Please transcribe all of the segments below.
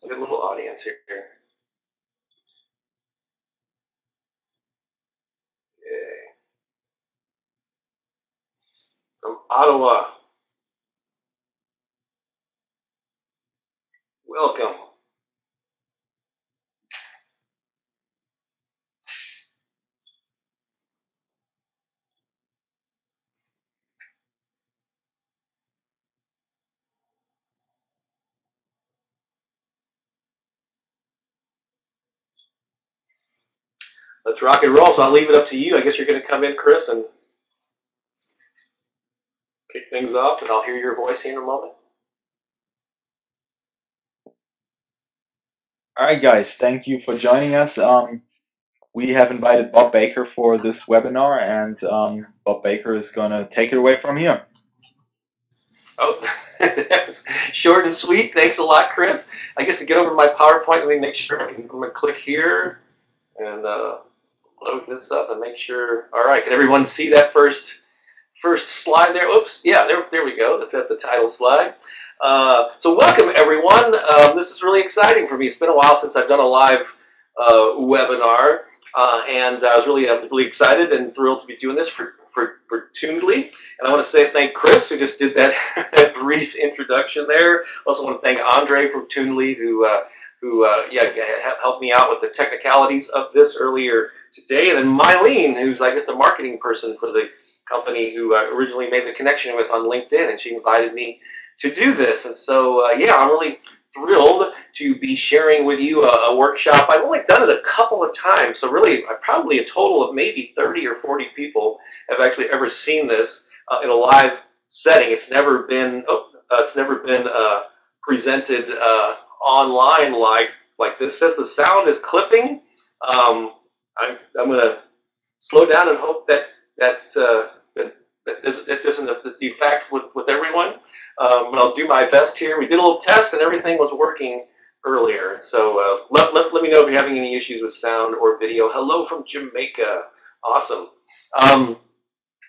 Good little audience here. Yay. From Ottawa. Welcome. Let's rock and roll. So I'll leave it up to you. I guess you're going to come in, Chris, and kick things off, and I'll hear your voice here in a moment. All right, guys, thank you for joining us. We have invited Bob Baker for this webinar, and Bob Baker is going to take it away from here. Oh, that was short and sweet. Thanks a lot, Chris. I guess to get over my PowerPoint, let me make sure I'm going to click here and load this up and make sure. All right, can everyone see that first slide there? Oops, yeah, there we go. That's the title slide. So welcome, everyone. This is really exciting for me. It's been a while since I've done a live webinar, and I was really excited and thrilled to be doing this for Tunedly. And I want to say thank Chris, who just did that brief introduction there. Also want to thank Andre from Tunedly, who helped me out with the technicalities of this earlier today. And then Mylene, who's, I guess, the marketing person for the company, who originally made the connection with on LinkedIn, and she invited me to do this. And so, yeah, I'm really thrilled to be sharing with you a workshop. I've only done it a couple of times, so really probably a total of maybe 30 or 40 people have actually ever seen this in a live setting. It's never been presented online like this. Says the sound is clipping. I'm going to slow down and hope that it doesn't affect with everyone, but I'll do my best here. We did a little test and everything was working earlier, so let me know if you're having any issues with sound or video. Hello from Jamaica. Awesome.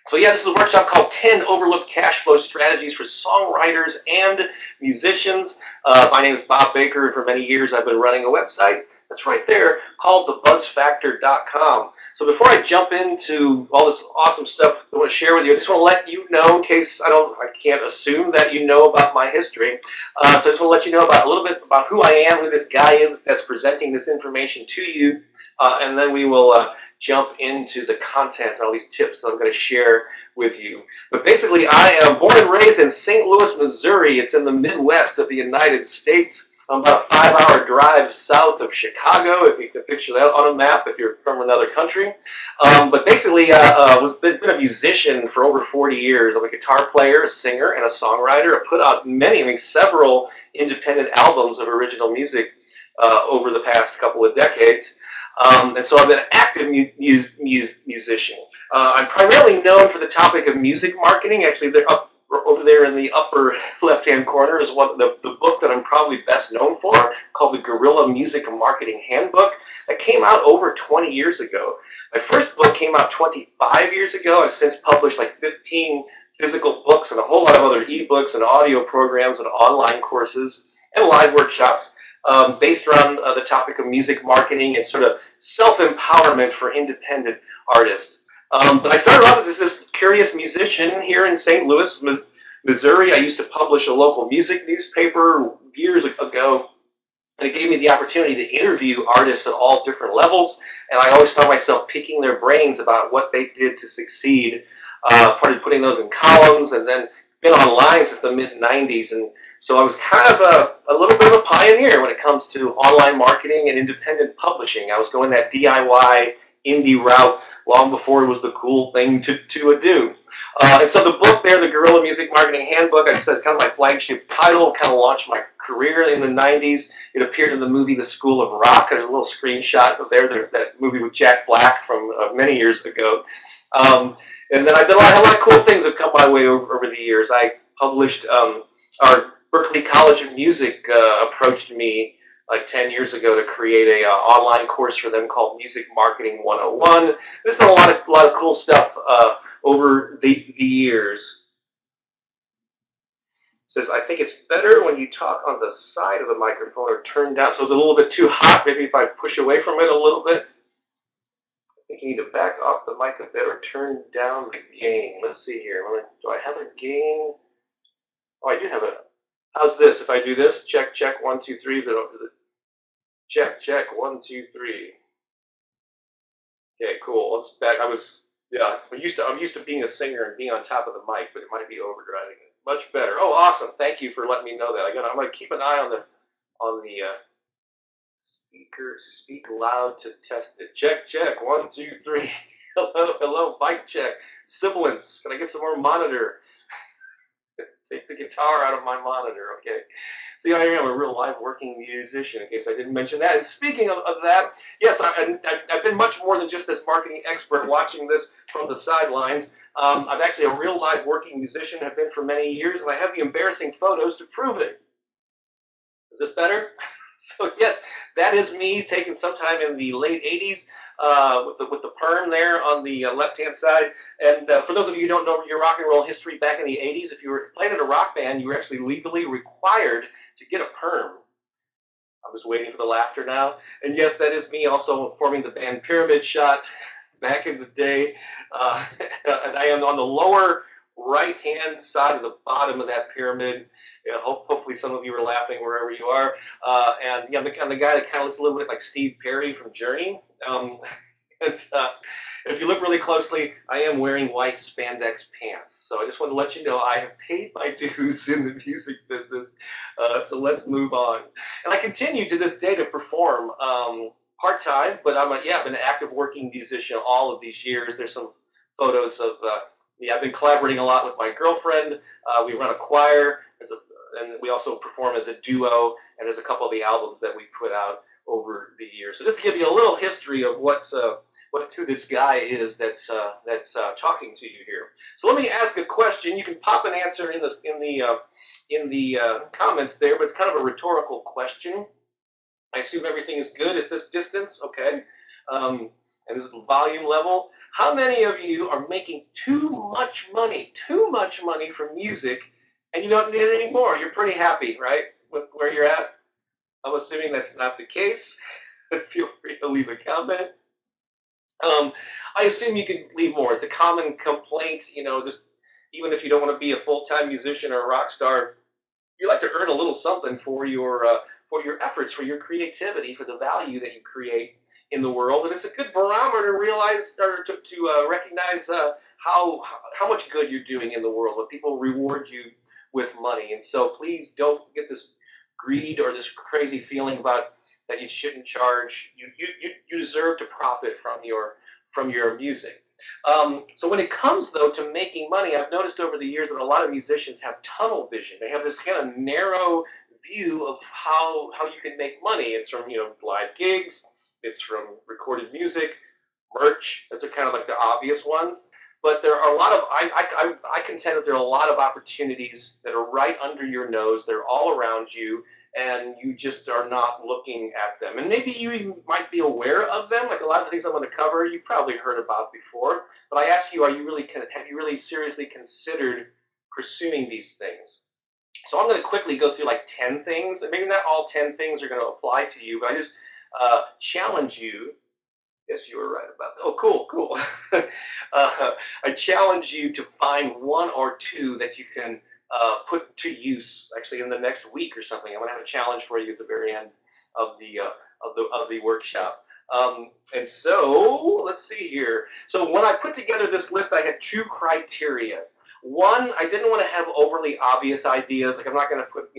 So yeah, this is a workshop called 10 Overlooked Cash Flow Strategies for Songwriters and Musicians. My name is Bob Baker, and for many years I've been running a website that's right there called thebuzzfactor.com. So before I jump into all this awesome stuff I want to share with you, I just want to let you know, in case I can't assume that you know about my history. So I just want to let you know about a little bit about who I am, who this guy is that's presenting this information to you, and then we will jump into the content and all these tips that I'm going to share with you. But basically, I am born and raised in St. Louis, Missouri. It's in the Midwest of the United States. I'm about a 5-hour drive south of Chicago, if you can picture that on a map if you're from another country. But basically, I've been a musician for over 40 years. I'm a guitar player, a singer, and a songwriter. I put out several independent albums of original music over the past couple of decades. And so I've been an active musician. I'm primarily known for the topic of music marketing. Actually, they're over there in the upper left-hand corner is the book that I'm probably best known for, called the Guerrilla Music Marketing Handbook. That came out over 20 years ago. My first book came out 25 years ago. I've since published like 15 physical books and a whole lot of other ebooks and audio programs and online courses and live workshops based around the topic of music marketing and sort of self-empowerment for independent artists. But I started off as this curious musician here in St. Louis, Missouri. I used to publish a local music newspaper years ago, and it gave me the opportunity to interview artists at all different levels, and I always found myself picking their brains about what they did to succeed. Started putting those in columns, and then been online since the mid-90s, and so I was kind of a little bit of a pioneer when it comes to online marketing and independent publishing. I was going that DIY indie route long before it was the cool thing to do. And so the book there, the Guerrilla Music Marketing Handbook, I said, it's kind of my flagship title, kind of launched my career in the 90s. It appeared in the movie The School of Rock. There's a little screenshot of that movie with Jack Black from many years ago. And then I've done a lot of cool things that have come my way over the years. I published, our Berklee College of Music approached me like 10 years ago to create a online course for them called Music Marketing 101. There's done a lot of cool stuff over the years. says, I think it's better when you talk on the side of the microphone or turn down. So it's a little bit too hot. Maybe if I push away from it a little bit. I think you need to back off the mic a bit or turn down the gain. Let's see here. Do I have a gain? Oh, I do have a. How's this? If I do this, check, check, 1, 2, 3. Is it check, check, 1, 2, 3. Okay, cool. Let's back. I'm used to being a singer and being on top of the mic, but it might be overdriving it. Much better. Oh, awesome. Thank you for letting me know that. I'm gonna keep an eye on the speaker. Speak loud to test it. Check, check, 1, 2, 3. Hello, hello, mic check. Sibilance. Can I get some more monitor? Take the guitar out of my monitor, okay? See, I am a real live working musician, in case I didn't mention that. And speaking of that, yes, I've been much more than just this marketing expert watching this from the sidelines. I'm actually a real live working musician, have been for many years, and I have the embarrassing photos to prove it. Is this better? So yes, that is me taken sometime in the late 80s with the perm there on the left-hand side. And for those of you who don't know your rock and roll history back in the 80s, if you were playing in a rock band, you were actually legally required to get a perm. I'm just waiting for the laughter now. And yes, that is me also forming the band Pyramid Shot back in the day. And I am on the lower right-hand side of the bottom of that pyramid. Hopefully some of you are laughing wherever you are. And yeah, I'm the guy that kind of looks a little bit like Steve Perry from Journey. If you look really closely, I am wearing white spandex pants. So I just want to let you know I have paid my dues in the music business. So let's move on. And I continue to this day to perform part-time, but I've been an active working musician all of these years. There's some photos of I've been collaborating a lot with my girlfriend. We run a choir, and we also perform as a duo. And there's a couple of the albums that we put out over the years. So just to give you a little history of who this guy is that's talking to you here. So let me ask a question. You can pop an answer in the comments there, but it's kind of a rhetorical question. I assume everything is good at this distance. Okay. And this is the volume level. How many of you are making too much money from music, and you don't need it anymore? You're pretty happy, right, with where you're at? I'm assuming that's not the case. Feel free to leave a comment. I assume you can leave more. It's a common complaint, just even if you don't want to be a full-time musician or a rock star, you like to earn a little something for your efforts, for your creativity, for the value that you create in the world. And it's a good barometer to realize or to recognize how much good you're doing in the world when people reward you with money. And so please don't get this greed or this crazy feeling about that you shouldn't charge. You deserve to profit from your music. So when it comes though to making money, I've noticed over the years that a lot of musicians have tunnel vision. They have this kind of narrow view of how you can make money. It's from live gigs, it's from recorded music, merch. Those are kind of like the obvious ones. But there are a lot of I contend that there are a lot of opportunities that are right under your nose. They're all around you, and you just are not looking at them. And maybe you even might be aware of them. Like a lot of the things I'm going to cover, you've probably heard about before. But I ask you, have you really seriously considered pursuing these things? So I'm going to quickly go through like 10 things. And maybe not all 10 things are going to apply to you, but I just challenge you. Yes, you were right about that. Oh, cool. I challenge you to find one or two that you can put to use actually in the next week or something. I'm going to have a challenge for you at the very end of the workshop. And so let's see here. So when I put together this list, I had two criteria. One, I didn't want to have overly obvious ideas. Like I'm not going to put,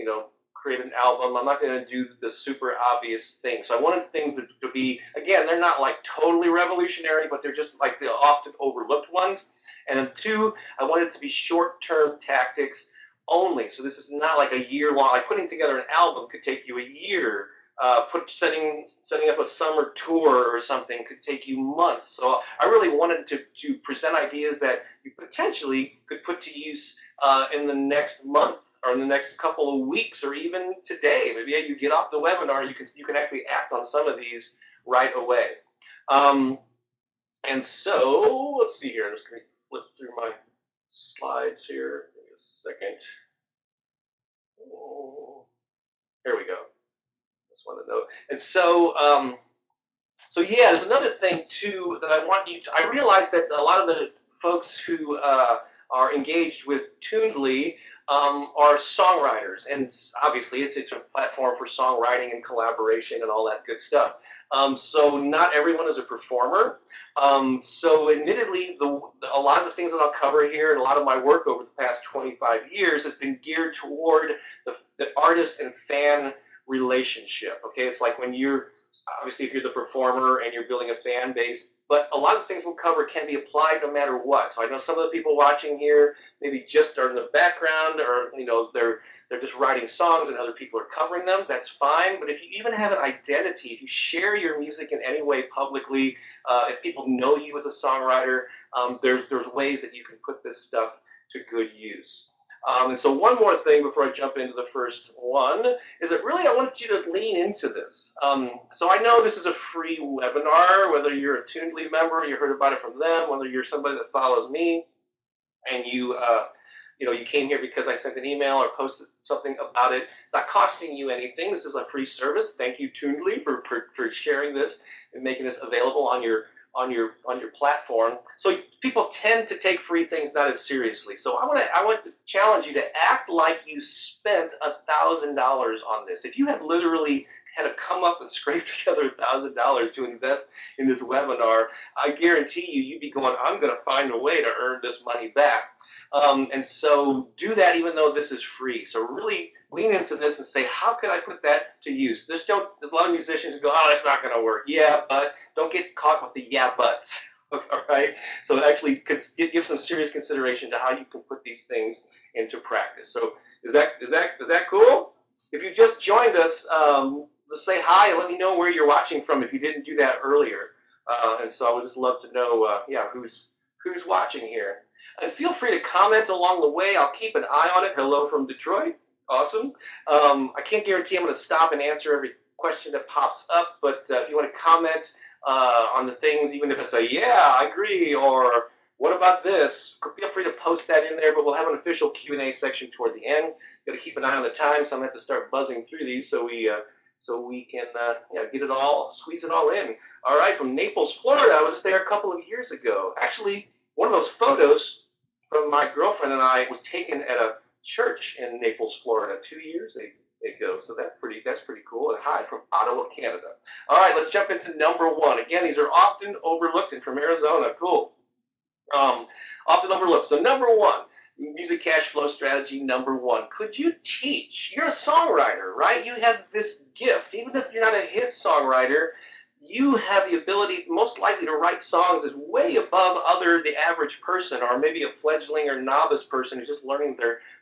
create an album. I'm not going to do the super obvious thing. So I wanted things to be, again, they're not like totally revolutionary, but they're just like the often overlooked ones. And then two, I wanted it to be short-term tactics only. So this is not like a year long. Like putting together an album could take you a year. Setting up a summer tour or something could take you months. So I really wanted to present ideas that you potentially could put to use in the next month or in the next couple of weeks or even today. Maybe you get off the webinar, you can actually act on some of these right away. And so let's see here. I'm just going to flip through my slides here. Give me a second. Oh, here we go. Just want to know. And so, so yeah, there's another thing too that I want you to. I realize that a lot of the folks who are engaged with Toondly are songwriters, and obviously it's a platform for songwriting and collaboration and all that good stuff. So not everyone is a performer. So admittedly, a lot of the things that I'll cover here and a lot of my work over the past 25 years has been geared toward the artist and fan relationship. Okay, it's like when you're obviously if you're the performer and you're building a fan base, but a lot of things we'll cover can be applied no matter what. So I know some of the people watching here maybe just are in the background, or they're just writing songs and other people are covering them. That's fine. But if you even have an identity, if you share your music in any way publicly, if people know you as a songwriter, there's ways that you can put this stuff to good use. And so one more thing before I jump into the first one is that really I want you to lean into this. So I know this is a free webinar, whether you're a Toondly member, you heard about it from them, whether you're somebody that follows me and you came here because I sent an email or posted something about it. It's not costing you anything. This is a free service. Thank you, Toondly, for sharing this and making this available on your platform. So people tend to take free things not as seriously. So I want to challenge you to act like you spent $1,000 on this. If you had literally had to come up and scrape together $1,000 to invest in this webinar, I guarantee you'd be going, I'm going to find a way to earn this money back. And so do that even though this is free. So really lean into this and say, how could I put that to use? There's a lot of musicians who go, oh, that's not going to work. Yeah, but don't get caught with the yeah buts. All right. So actually give some serious consideration to how you can put these things into practice. So is that cool? If you just joined us, just say hi and let me know where you're watching from if you didn't do that earlier. And so I would just love to know, who's watching here. And feel free to comment along the way. I'll keep an eye on it. Hello from Detroit. Awesome. I can't guarantee I'm going to stop and answer every question that pops up, but if you want to comment on the things, even if I say, yeah, I agree, or what about this, feel free to post that in there, but we'll have an official Q&A section toward the end. Got to keep an eye on the time, so I'm going to have to start buzzing through these so we can get it all, squeeze it all in. All right, from Naples, Florida. I was just there a couple of years ago. Actually, one of those photos from my girlfriend and I was taken at a church in Naples, Florida 2 years ago. So that's pretty cool. And hi from Ottawa, Canada. All right, let's jump into number one. Again, these are often overlooked and from Arizona. Cool. Often overlooked. So number one, music cash flow strategy number one. Could you teach? You're a songwriter, right? You have this gift. Even if you're not a hit songwriter, you have the ability, most likely, to write songs that's way above the average person, or maybe a fledgling or novice person who's just learning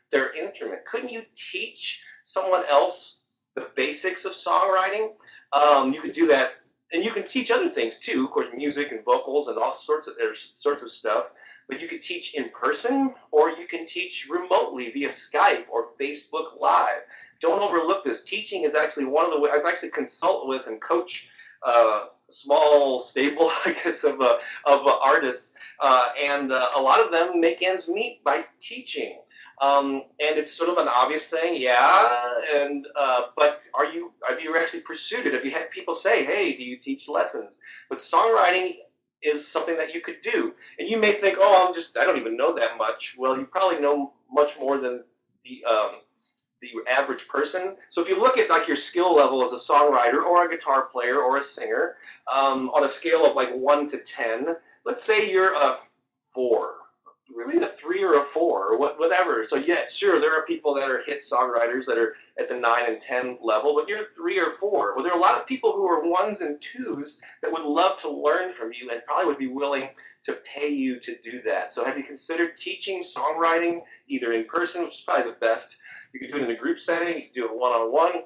their instrument. Couldn't you teach someone else the basics of songwriting? You could do that, and you can teach other things too, of course, music and vocals and all sorts of stuff. But you could teach in person, or you can teach remotely via Skype or Facebook Live. Don't overlook this. Teaching is actually one of the ways. I've actually consult with and coach small stable, I guess, of artists, and a lot of them make ends meet by teaching. And it's sort of an obvious thing, yeah. And but have you actually pursued it? Have you had people say, "Hey, do you teach lessons?" But songwriting is something that you could do. And you may think, "Oh, I don't even know that much." Well, you probably know much more than the average person. So if you look at like your skill level as a songwriter or a guitar player or a singer, on a scale of like 1 to 10, let's say you're a 4, really a 3 or a 4 or whatever. So yeah, sure, there are people that are hit songwriters that are at the 9 and 10 level, but you're 3 or 4. Well, there are a lot of people who are 1s and 2s that would love to learn from you and probably would be willing to pay you to do that. So have you considered teaching songwriting either in person, which is probably the best? You can do it in a group setting, you can do it one-on-one,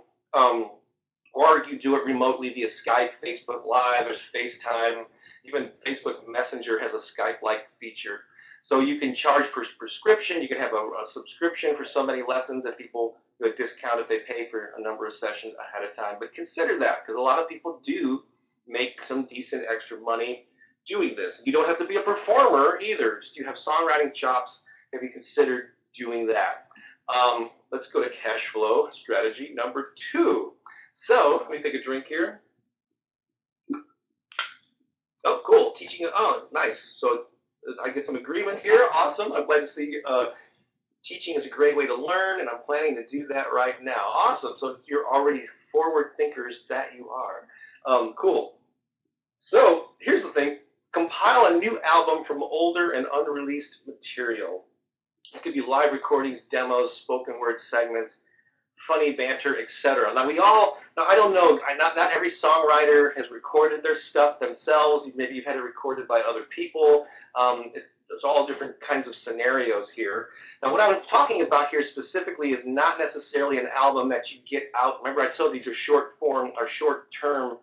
or you do it remotely via Skype, Facebook Live, there's FaceTime. Even Facebook Messenger has a Skype-like feature. So you can charge per prescription. You can have a subscription for so many lessons that people do a discount if they pay for a number of sessions ahead of time. But consider that, because a lot of people do make some decent extra money doing this. You don't have to be a performer either. Just you have songwriting chops. Have you considered doing that? Let's go to cash flow strategy number 2. So let me take a drink here. Oh, cool. Teaching. Oh, nice. So I get some agreement here. Awesome. I'm glad to see teaching is a great way to learn, and I'm planning to do that right now. Awesome. So you're already forward thinkers that you are. Cool. So here's the thing. Compile a new album from older and unreleased material. This could be live recordings, demos, spoken word segments, funny banter, etc. Now I don't know, not every songwriter has recorded their stuff themselves. Maybe you've had it recorded by other people. There's all different kinds of scenarios here. Now what I'm talking about here specifically is not necessarily an album that you get out. Remember I told these are short form or short-term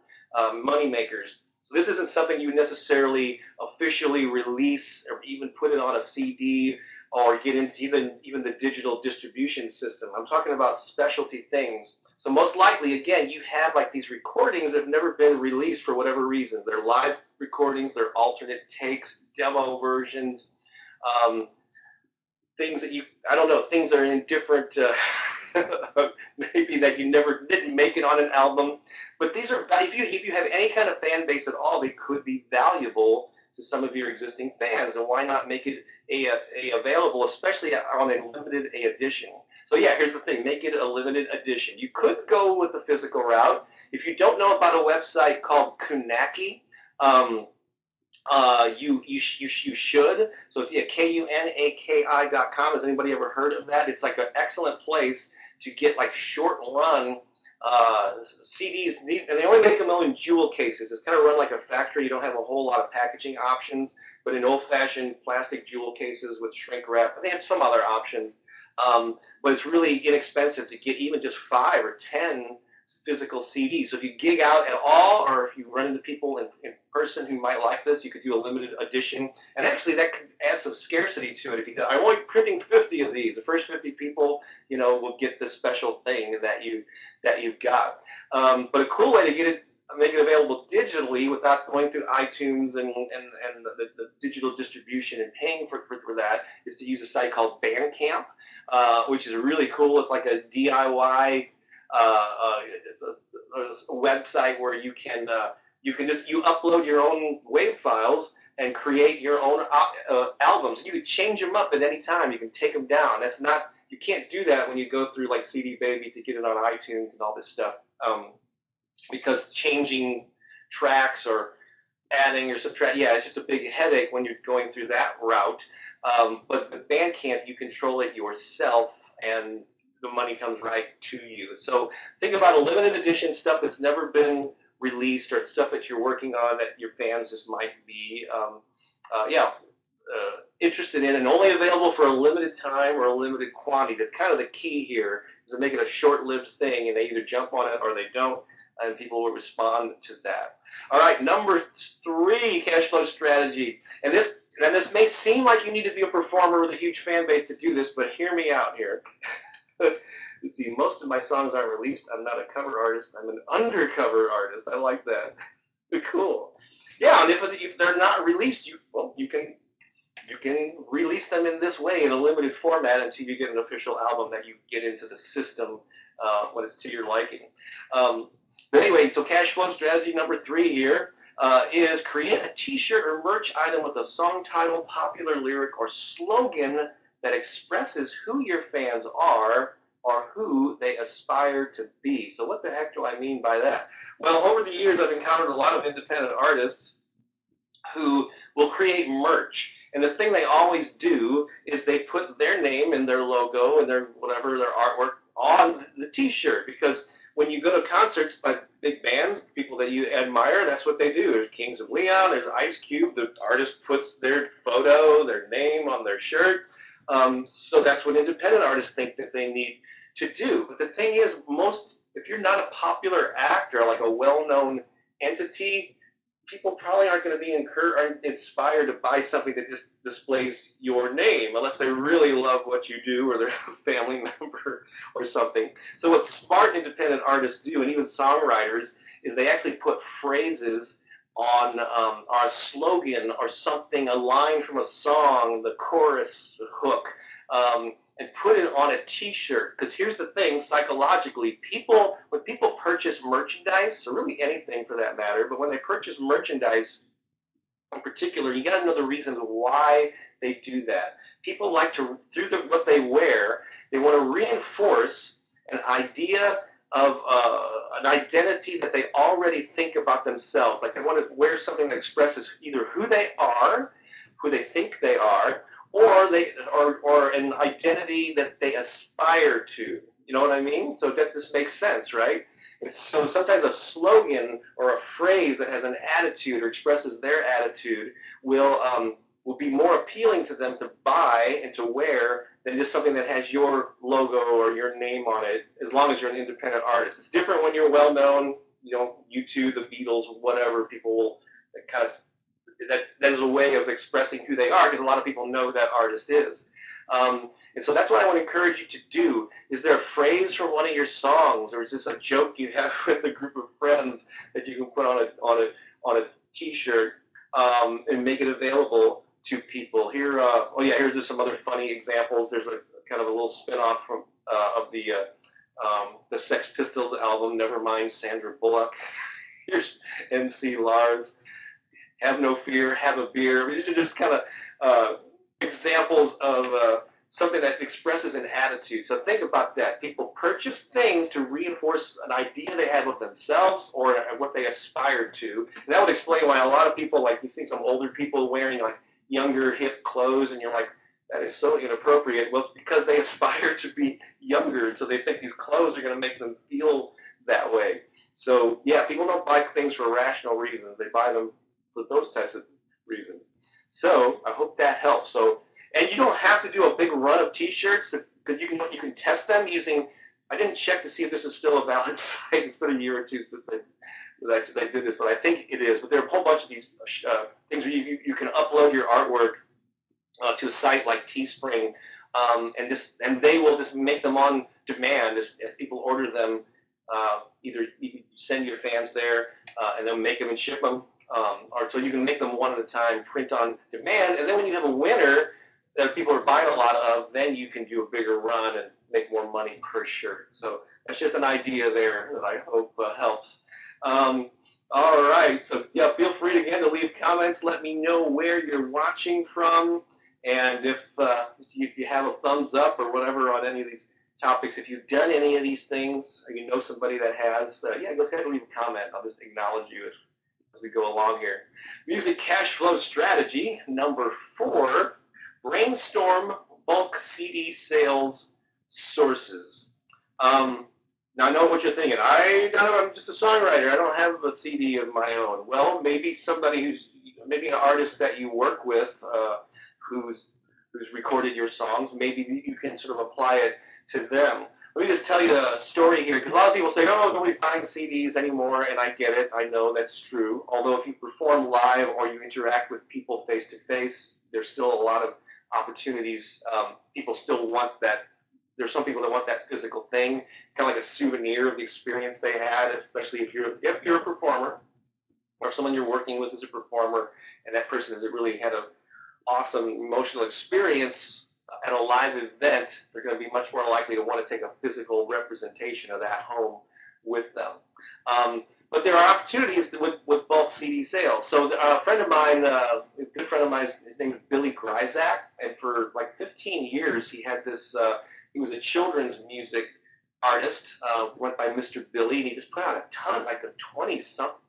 money makers. So this isn't something you necessarily officially release or even put it on a CD or get into even the digital distribution system. I'm talking about specialty things. So most likely, again, you have like these recordings that have never been released for whatever reasons. They're live recordings, they're alternate takes, demo versions, things that I don't know, things that are in different, maybe that you never didn't make it on an album. But these are, if you have any kind of fan base at all, they could be valuable to some of your existing fans, and why not make it available, especially on a limited edition. So yeah, here's the thing, make it a limited edition. You could go with the physical route. If you don't know about a website called Kunaki, you should. So it's kunaki.com. Has anybody ever heard of that? It's like an excellent place to get like short run CDs, and they only make them in jewel cases. It's kind of run like a factory. You don't have a whole lot of packaging options, but in old-fashioned plastic jewel cases with shrink wrap. And they have some other options, but it's really inexpensive to get even just 5 or 10 physical CDs. So if you gig out at all, or if you run into people in person who might like this, you could do a limited edition. And actually, that could add some scarcity to it. If you go, I'm only printing 50 of these. The first 50 people, will get this special thing that you've got. But a cool way to get it, make it available digitally without going through iTunes and the digital distribution and paying for that, is to use a site called Bandcamp, which is really cool. It's like a DIY a website where you can upload your own WAV files and create your own albums. You can change them up at any time. You can take them down. You can't do that when you go through like CD Baby to get it on iTunes and all this stuff, because changing tracks or adding or subtracting, it's just a big headache when you're going through that route. But with Bandcamp, you control it yourself, and the money comes right to you. So think about a limited edition stuff that's never been released, or stuff that you're working on that your fans just might be interested in, and only available for a limited time or a limited quantity. That's kind of the key here, is to make it a short-lived thing, and they either jump on it or they don't, and people will respond to that. All right, number 3, cash flow strategy. And this may seem like you need to be a performer with a huge fan base to do this, but hear me out here. Let's see, most of my songs aren't released. I'm not a cover artist. I'm an undercover artist. I like that. Cool. Yeah, and if they're not released, you can release them in this way in a limited format until you get an official album that you get into the system when it's to your liking. But anyway, so cash flow strategy number 3 here is create a t-shirt or merch item with a song title, popular lyric, or slogan that expresses who your fans are or who they aspire to be. So what the heck do I mean by that? Well, over the years, I've encountered a lot of independent artists who will create merch. And the thing they always do is they put their name and their logo and their artwork on the t-shirt, because when you go to concerts by big bands, people that you admire, that's what they do. There's Kings of Leon, there's Ice Cube. The artist puts their photo, their name on their shirt. So that's what independent artists think that they need to do. But the thing is, if you're not a popular act or like a well-known entity, people probably aren't going to be inspired to buy something that just displays your name, unless they really love what you do or they're a family member or something. So what smart independent artists do, and even songwriters, is they actually put phrases on our slogan or something, a line from a song, the chorus, the hook, and put it on a t-shirt. Because here's the thing, psychologically, when people purchase merchandise, or really anything for that matter, but when they purchase merchandise in particular, you got to know the reasons why they do that. People like to, through what they wear, they want to reinforce an idea of an identity that they already think about themselves. Like they want to wear something that expresses either who they are, who they think they are, or an identity that they aspire to. You know what I mean? So this makes sense, right? So sometimes a slogan or a phrase that has an attitude or expresses their attitude will be more appealing to them to buy and to wear than just something that has your logo or your name on it, as long as you're an independent artist. It's different when you're well known, you know, U2, the Beatles, whatever. People will kind of, that is a way of expressing who they are, because a lot of people know who that artist is. And so that's what I want to encourage you to do. Is there a phrase from one of your songs, or is this a joke you have with a group of friends that you can put on a T-shirt and make it available to people? Here, here's just some other funny examples. There's a kind of a little spin-off from of the Sex Pistols album, Nevermind Sandra Bullock. Here's MC Lars. Have no fear, have a beer. These are just kind of examples of something that expresses an attitude. So think about that. People purchase things to reinforce an idea they have of themselves or what they aspire to. And that would explain why a lot of people, like you've seen some older people wearing like younger hip clothes, and you're like, that is so inappropriate. Well, it's because they aspire to be younger, and so they think these clothes are going to make them feel that way. So yeah, people don't buy things for rational reasons. They buy them for those types of reasons. So I hope that helps. So, and you don't have to do a big run of T-shirts, because you can test them using. I didn't check to see if this is still a valid site. It's been a year or two since I did this, but I think it is. But there are a whole bunch of these things where you can upload your artwork to a site like Teespring, and they will just make them on demand as people order them. Either you send your fans there, and they'll make them and ship them. Or so you can make them one at a time, print on demand, and then when you have a winner that people are buying a lot of, then you can do a bigger run and make more money per shirt. So that's just an idea there that I hope helps. All right, so yeah, feel free again to leave comments. Let me know where you're watching from, and if you have a thumbs up or whatever on any of these topics, if you've done any of these things, or you know somebody that has, yeah, go ahead and leave a comment. I'll just acknowledge you as we go along here. Music cash flow strategy number 4: brainstorm bulk CD sales sources. Now I know what you're thinking. I'm just a songwriter. I don't have a CD of my own. Well, maybe maybe an artist that you work with who's recorded your songs. Maybe you can sort of apply it to them. Let me just tell you a story here, because a lot of people say, oh, nobody's buying CDs anymore, and I get it. I know that's true. Although if you perform live or you interact with people face-to-face, there's still a lot of opportunities. People still want that. There's some people that want that physical thing. It's kind of like a souvenir of the experience they had, especially if you're a performer, or someone you're working with is a performer, and that person has really had an awesome emotional experience at a live event. They're going to be much more likely to want to take a physical representation of that home with them. But there are opportunities with bulk CD sales. So a friend of mine, a good friend of mine, his name is Billy Gryzak, and for like 15 years he had this, he was a children's music artist, went by Mr. Billy, and he just put out a ton, like a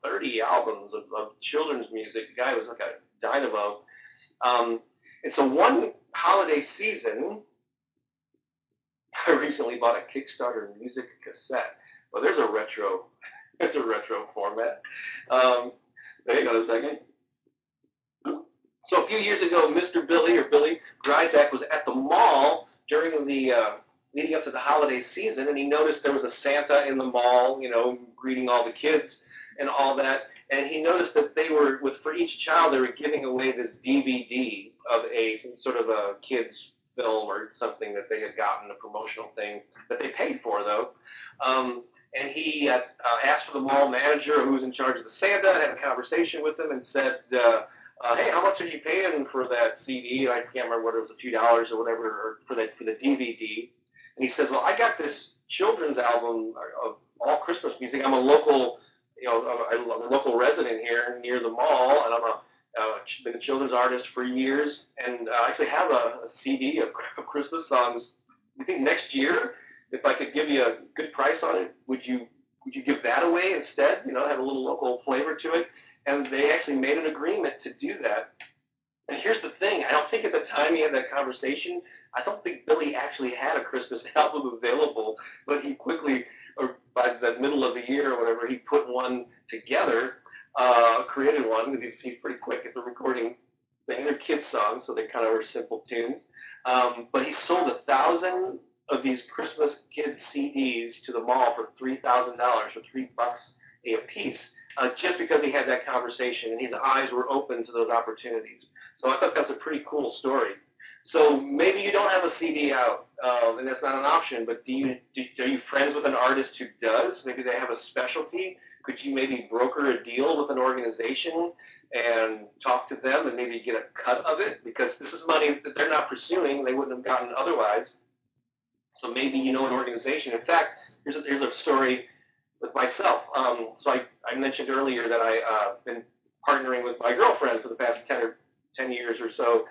30 albums of children's music. The guy was like a dynamo. And so one holiday season, I recently bought a Kickstarter music cassette. Well, there's a retro format. There you go, a second. So a few years ago, Mr. Billy, or Billy Gryzak, was at the mall during the leading up to the holiday season, and he noticed there was a Santa in the mall, you know, greeting all the kids and all that. And he noticed that they were, for each child, they were giving away this DVD of some sort of a kid's film or something that they had gotten, a promotional thing that they paid for, though. And he asked for the mall manager who was in charge of the Santa, and had a conversation with him, and said, hey, how much are you paying for that CD? I can't remember whether it was a few dollars or whatever, or for the DVD. And he said, well, I got this children's album of all Christmas music. I'm a local, I'm a local resident here near the mall, and been a children's artist for years, and I actually have a CD of Christmas songs. You think next year, if I could give you a good price on it, would you give that away instead? Have a little local flavor to it. And they actually made an agreement to do that. And here's the thing, I don't think at the time he had that conversation, I don't think Billy actually had a Christmas album available, but he quickly, or by the middle of the year or whatever, he put one together, created one, because he's pretty quick at the recording. They're kids' songs, so they kind of are simple tunes. But he sold 1,000 of these Christmas kids CDs to the mall for $3,000, for $3 a piece, just because he had that conversation and his eyes were open to those opportunities. So I thought that's a pretty cool story. So maybe you don't have a CD out, and that's not an option, but are you friends with an artist who does? Maybe they have a specialty. Could you maybe broker a deal with an organization and talk to them and maybe get a cut of it? Because this is money that they're not pursuing, they wouldn't have gotten otherwise. So maybe you know an organization. In fact, here's a story with myself. So I mentioned earlier that I've been partnering with my girlfriend for the past 10 years or so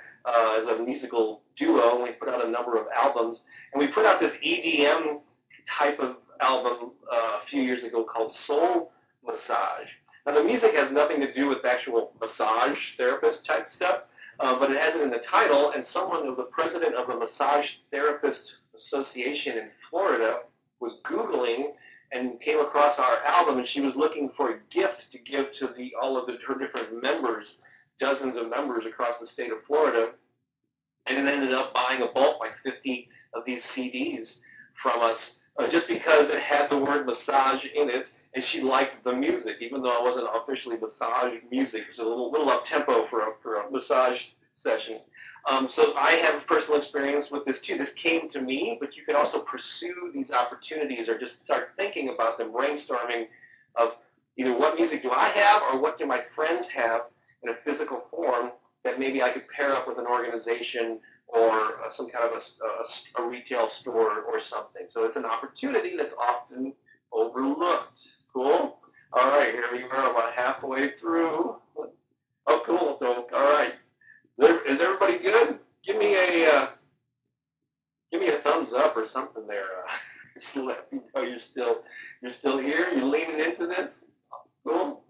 as a musical duo, and we put out a number of albums. And we put out this EDM type of album a few years ago called Soul Massage. Now, the music has nothing to do with actual massage therapist type stuff, but it has it in the title, and the president of the Massage Therapist Association in Florida was Googling and came across our album, and she was looking for a gift to give to all of her different members, dozens of members across the state of Florida, and it ended up buying a bulk, like 50 of these CDs from us, just because it had the word massage in it, and she liked the music, even though it wasn't officially massage music. It was a little up-tempo for a massage session. So I have personal experience with this too. This came to me, but you can also pursue these opportunities or just start thinking about them, brainstorming of either what music do I have or what do my friends have in a physical form that maybe I could pair up with an organization or some kind of a retail store or something. So it's an opportunity that's often overlooked. Cool? All right, here we are about halfway through. Oh, cool. So, all right. Is everybody good? Give me a thumbs up or something there. Just to let me know you're still here. You're leaning into this. Cool.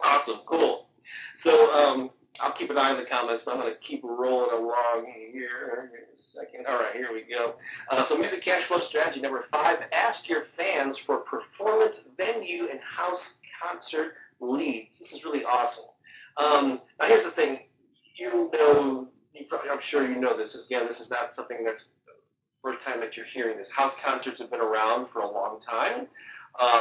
Awesome. Cool. So I'll keep an eye on the comments, but I'm going to keep rolling along here. In a second. All right, here we go. So music cash flow strategy number 5: ask your fans for performance, venue, and house concert leads. This is really awesome. Now here's the thing. I'm sure you know this. Again, this is not something that's the first time that you're hearing this. House concerts have been around for a long time.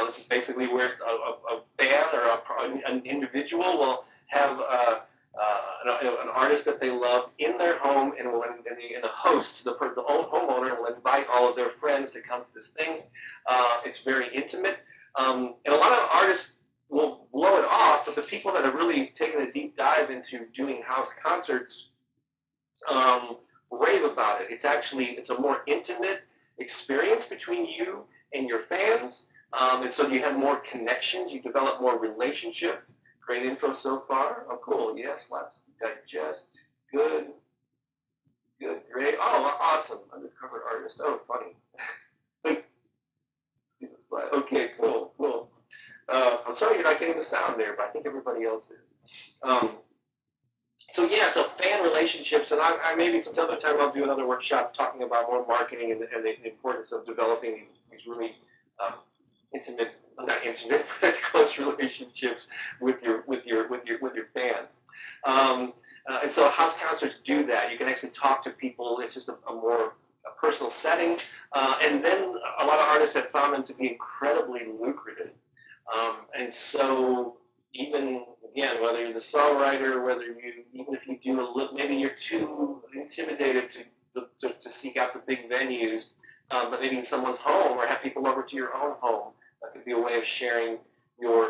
This is basically where a fan or an individual will have an artist that they love in their home, and the host, the homeowner, will invite all of their friends to come to this thing. It's very intimate, and a lot of artists will blow it off, but the people that have really taken a deep dive into doing house concerts rave about it. It's a more intimate experience between you and your fans, and so you have more connections, you develop more relationship. Great info so far. Oh, cool. Yes, lots to digest. Good, great. Oh, awesome. Undercover artist. Oh, funny. See the slide. Okay, cool. I'm sorry you're not getting the sound there, but I think everybody else is. So fan relationships, and I maybe some other time I'll do another workshop talking about more marketing and the importance of developing these really not intimate, but close relationships with your fans. And so house concerts do that. You can actually talk to people. It's just a more personal setting, and then a lot of artists have found them to be incredibly lucrative. And so even, again, whether you're the songwriter, even if you do maybe you're too intimidated to seek out the big venues, but maybe in someone's home or have people over to your own home, that could be a way of sharing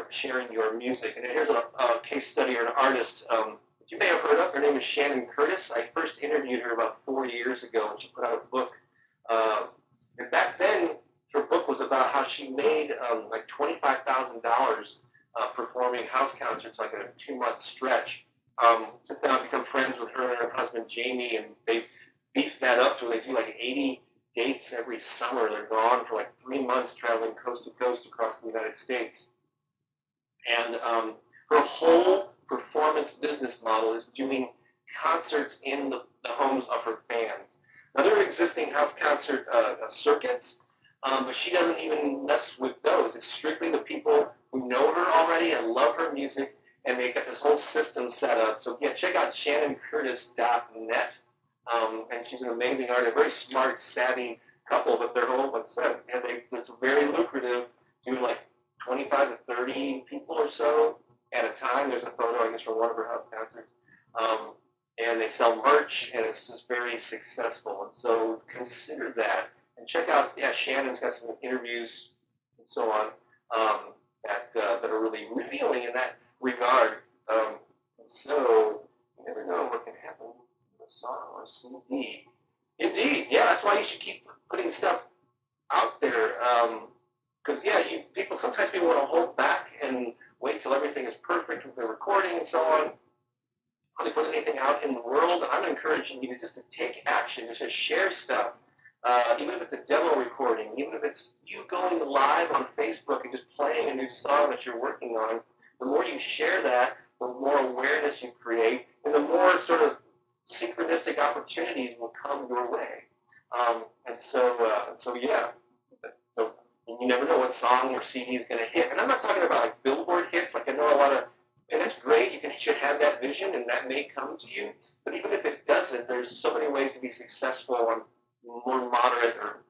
sharing your music. And here's a case study or an artist that you may have heard of. Her name is Shannon Curtis. I first interviewed her about 4 years ago, and she put out a book. And back then, her book was about how she made like $25,000 performing house concerts, like in a 2-month stretch. Since then, I've become friends with her and her husband Jamie, and they've beefed that up to where they do like 80 dates every summer. They're gone for like 3 months, traveling coast to coast across the United States. And her whole performance business model is doing concerts in the homes of her fans. Now, there are existing house concert circuits, but she doesn't even mess with those. It's strictly the people who know her already and love her music, and they got this whole system set up. So yeah, check out shannoncurtis.net. And she's an amazing artist, a very smart, savvy couple, but they're all, like I said, it's very lucrative, doing like 25 to 30 people or so at a time. There's a photo, I guess, from one of her house concerts. And they sell merch, and it's just very successful. And so consider that. And check out, yeah, Shannon's got some interviews and so on that are really revealing in that regard. And so you never know what can happen with a song or a CD. Indeed, yeah, that's why you should keep putting stuff out there. Because sometimes people want to hold back and wait till everything is perfect with the recording and so on. Really put anything out in the world. I'm encouraging you to take action, just share stuff. Even if it's a demo recording, even if it's you going live on Facebook and just playing a new song that you're working on, the more you share that, the more awareness you create, and the more sort of synchronistic opportunities will come your way. So you never know what song or CD is going to hit. And I'm not talking about like Billboard hits. Like I know a lot of, and that's great. You should have that vision, and that may come to you. But even if it doesn't, there's so many ways to be successful on more moderate or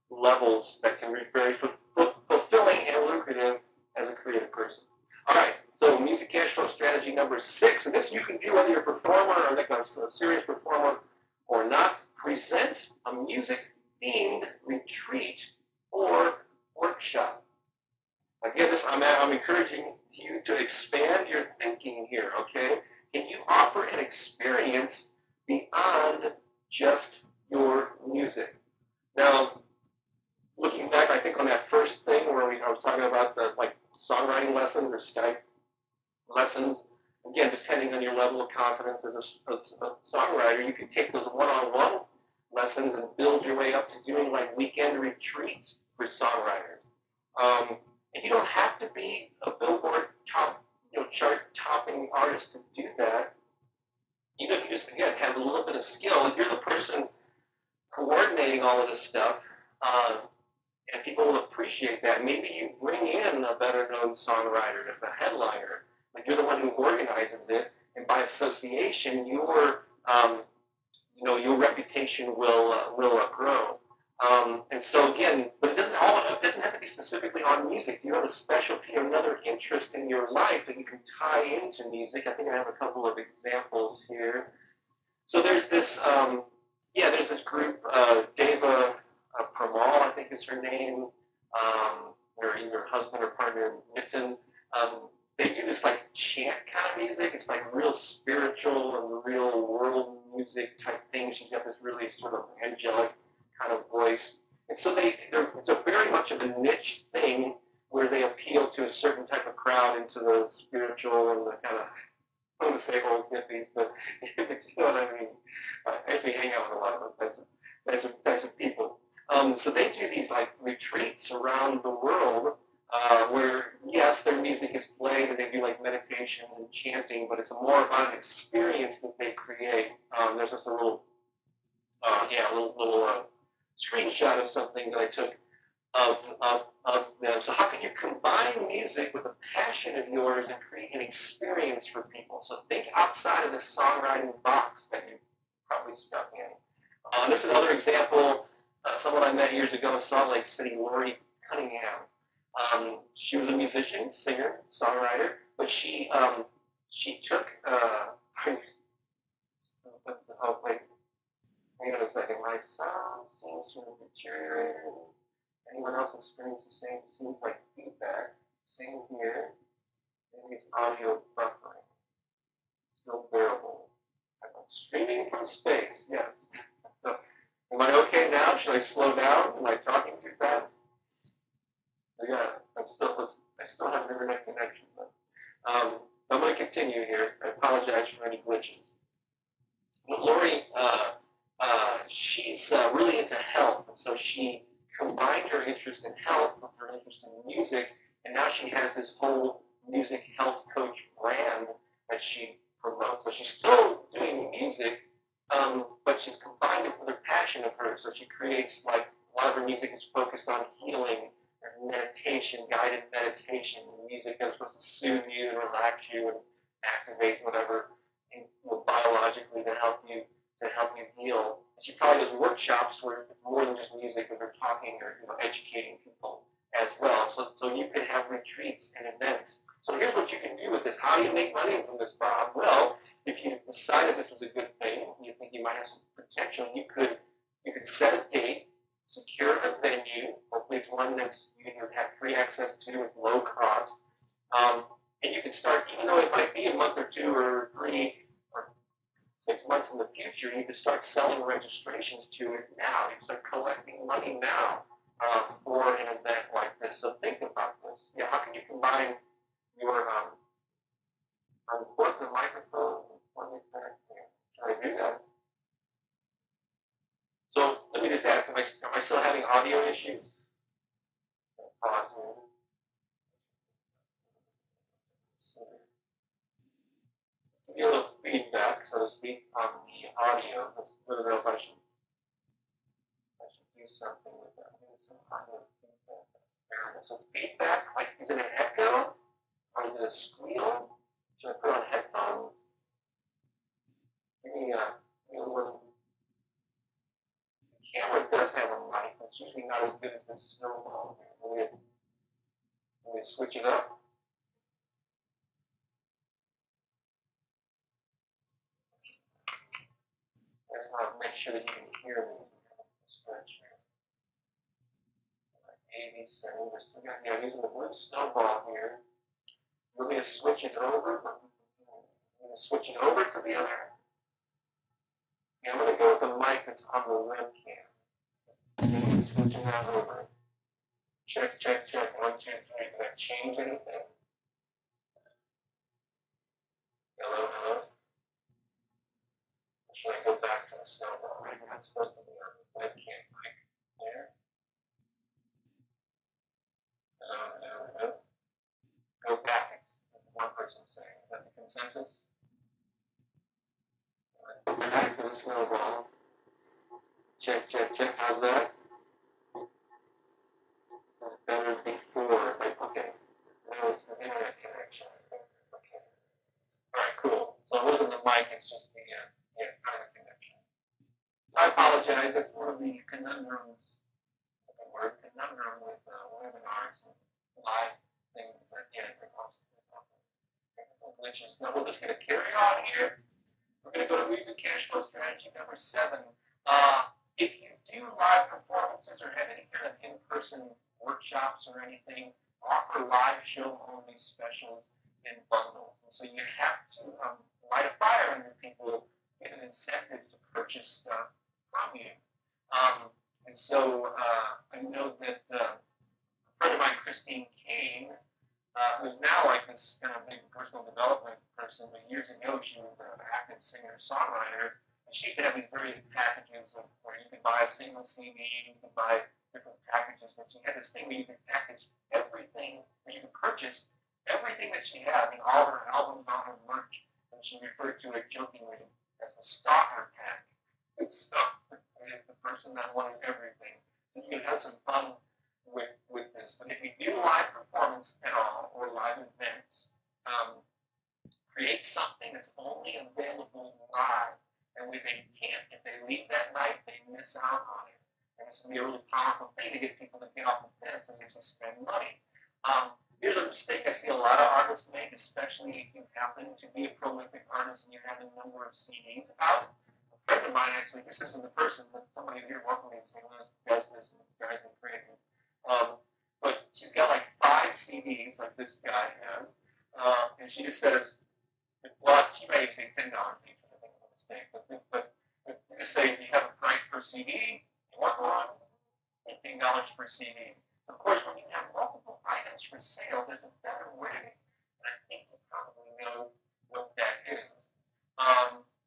levels that can be very fulfilling and lucrative as a creative person. All right, so music cash flow strategy number 6, and this you can do whether you're a performer or like a serious performer or not. Present a music-themed retreat or workshop. Again, I'm encouraging you to expand your thinking here, okay? Can you offer an experience beyond just your music? Now, looking back, I think on that first thing where I was talking about the like songwriting lessons or Skype lessons, again, depending on your level of confidence as a songwriter, you can take those one-on-one lessons and build your way up to doing like weekend retreats for songwriters. And you don't have to be a Billboard chart-topping artist to do that. Even if you just, again, have a little bit of skill, if you're the person coordinating all of this stuff, and people will appreciate that. Maybe you bring in a better-known songwriter as the headliner, like you're the one who organizes it, and by association, your reputation will grow. And so again, but it doesn't have to be specifically on music. Do you have a specialty or another interest in your life that you can tie into music? I think I have a couple of examples here. So there's this, there's this group, Deva Pramal, I think is her name, or either husband or partner, Nitin. They do this like chant kind of music. It's like real spiritual and real world music type thing. She's got this really sort of angelic kind of voice. And so it's a very much of a niche thing where they appeal to a certain type of crowd into the spiritual and the kind of, I don't want to say old hippies, but you know what I mean. I actually hang out with a lot of those types of people. So they do these like retreats around the world where, yes, their music is played and they do like meditations and chanting, but it's more about an experience that they create. There's just a little screenshot of something that I took of them. So how can you combine music with a passion of yours and create an experience for people? So think outside of this songwriting box that you're probably stuck in. There's another example, someone I met years ago in Salt Lake City, Lori Cunningham. She was a musician, singer, songwriter, but she took hang on a second. My sound seems to have deteriorated. Anyone else experience the same? It seems like feedback. Same here. Maybe it's audio buffering. Still bearable. I'm streaming from space, yes. So, am I okay now? Should I slow down? Am I talking too fast? So yeah, I still have an internet connection. But, so I'm going to continue here. I apologize for any glitches. But Lori, she's really into health, and so she combined her interest in health with her interest in music, and now she has this whole music health coach brand that she promotes. So she's still doing music, but she's combined it with her passion of hers. So she creates, like, a lot of her music is focused on healing and meditation, guided meditation, and music that is supposed to soothe you and relax you and activate whatever biologically to help you heal. And she probably does workshops where it's more than just music, but they're talking or educating people as well. So you can have retreats and events. So here's what you can do with this. How do you make money from this, Bob? Well, if you decided this was a good thing, you think you might have some potential, you could set a date, secure a venue. Hopefully it's one that's you either have free access to with low cost. And you can start, even though it might be a month or 2 or 3 or 6 months in the future, you can start selling registrations to it now. You can start collecting money now for an event like this. So think about this. Yeah, how can you combine your unplug the microphone and plug it back in? Should I do that? So let me just ask, am I still having audio issues? Pause here. Just give you a little feedback, so to speak, on the audio. Let's let me know if I should do something with that. Maybe some audio feedback. So feedback, like, is it an echo or is it a squeal? Should I put on headphones? Give me a little. The camera does have a mic, but it's usually not as good as this snowball here. Let me switch it up. I just want to make sure that you can hear me. Switch here. AV settings. I still got, I'm using the blue snowball here. You want me to switch it over? I'm going to switch it over to the other. Yeah, I'm going to go with the mic that's on the webcam. Switching that over. Check, check, check. 1, 2, 3. Did I change anything? Hello, hello. Or should I go back to the snowball? I'm not supposed to be on the webcam mic there. Hello. Go back. It's one person saying. Is that the consensus? Back to the snowball. Check, check, check. How's that? Better before. Like, okay. Now it's the internet connection. Okay. Alright, cool. So it wasn't the mic, it's just the it's kind of a connection. I apologize. That's one of the conundrums. The word conundrum with webinars and live things is that there cause technical glitches. Now we're just going to carry on here. We're going to go to music cash flow strategy number 7. If you do live performances or have any kind of in-person workshops or anything, offer live show-only specials and bundles. And so you have to light a fire under people, get an incentive to purchase stuff from you. And so I know that a friend of mine, Christine Kane, who's now like this kind of big personal development person, but years ago she was an active singer-songwriter, and she used to have these various packages of where you could buy a single CD, you could buy different packages, but she had this thing where you could package everything, where you could purchase everything that she had, all her albums, all her merch, and she referred to it jokingly as the stalker pack. So the person that wanted everything. So you can have some fun with this. But if you do live performance at all or live events, create something that's only available live. And if they leave that night, they miss out on it. And this can be a really powerful thing to get people to get off the fence and actually spend money. Here's a mistake I see a lot of artists make, especially if you happen to be a prolific artist and you have a number of CDs out. A friend of mine, actually, this isn't the person, but somebody here working in St. Louis does this and it drives me crazy. But she's got like 5 blank CDs like this guy has, and she just says, well, she might even say $10 each, which I think is a mistake, but you just say you have a price per CD, you want one, $15 per CD. So, of course, when you have multiple items for sale, there's a better way, and I think you probably know what that is.